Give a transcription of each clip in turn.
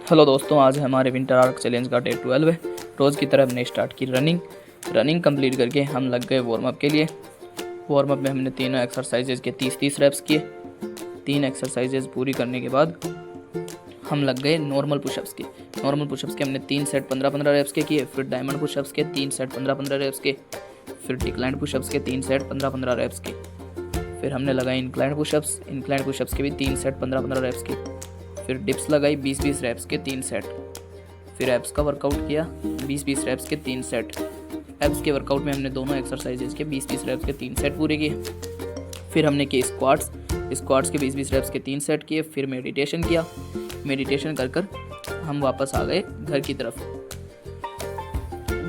Hello दोस्तों, आज हमारे विंटर आर्क चैलेंज का डे 12 है। रोज़ की तरह हमने स्टार्ट की रनिंग कंप्लीट करके हम लग गए वार्म अप के लिए। वार्म अप में हमने तीनों एक्सरसाइजेज के 30-30 रैप्स किए। 3 एक्सरसाइजेज पूरी करने के बाद हम लग गए नॉर्मल पुशअप्स के। नॉर्मल पुशअप्स के हमने 3 सेट 15-15 रैप्स के किए। फिर डायमंड पुशअप्स के 3 सेट 15-15 रैप्स के। फिर डिक्लाइन पुशअप्स के 3 सेट 15-15 रैप्स के। फिर हमने लगाए इंक्लाइन पुशअप्स के भी 3 सेट 15-15 रैप्स के। फिर डिप्स लगाई 20-20 रैप्स के 3 सेट। फिर एब्स का वर्कआउट किया 20-20 रैप्स के 3 सेट। एब्स के वर्कआउट में हमने दोनों एक्सरसाइजेज के 20-20 रैप्स के 3 सेट पूरे किए। फिर हमने किए स्क्वाट्स के 20-20 रैप्स के 3 सेट किए। फिर मेडिटेशन किया। मेडिटेशन कर हम वापस आ गए घर की तरफ।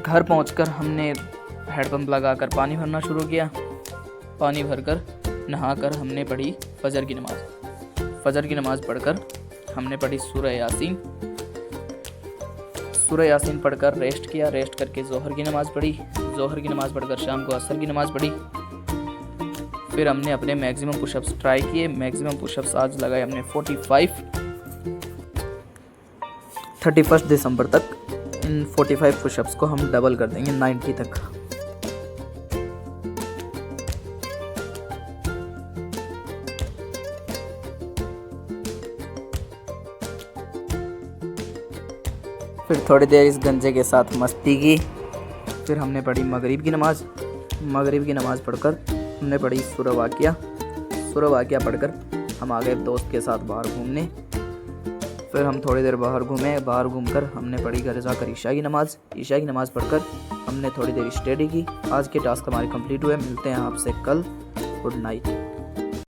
घर पहुंचकर हमने हेडपम्प लगाकर पानी भरना शुरू किया। पानी भरकर नहाकर हमने पढ़ी फजर की नमाज़ पढ़कर हमने पढ़ी सूरह यासीन पढ़कर रेस्ट किया। रेस्ट करके जोहर की नमाज़ पढ़कर शाम को असर की नमाज़ पढ़ी। फिर हमने अपने मैक्सिमम पुशअप्स ट्राई किए। मैक्सिमम पुशअप्स आज लगाए हमने 45। 31 दिसंबर तक इन 45 पुशअप्स को हम डबल कर देंगे 90 तक। फिर थोड़ी देर इस गंजे के साथ मस्ती की। फिर हमने पढ़ी मगरिब की नमाज़ पढ़कर हमने पढ़ी सूरह वाक़िया पढ़कर हम आ गए दोस्त के साथ बाहर घूमने। फिर हम थोड़ी देर बाहर घूमकर हमने पढ़ी घर जाकर ईशा की नमाज़ पढ़कर हमने थोड़ी देर स्टडी की। आज के टास्क हमारे कंप्लीट हुए। मिलते हैं आपसे कल। Good night.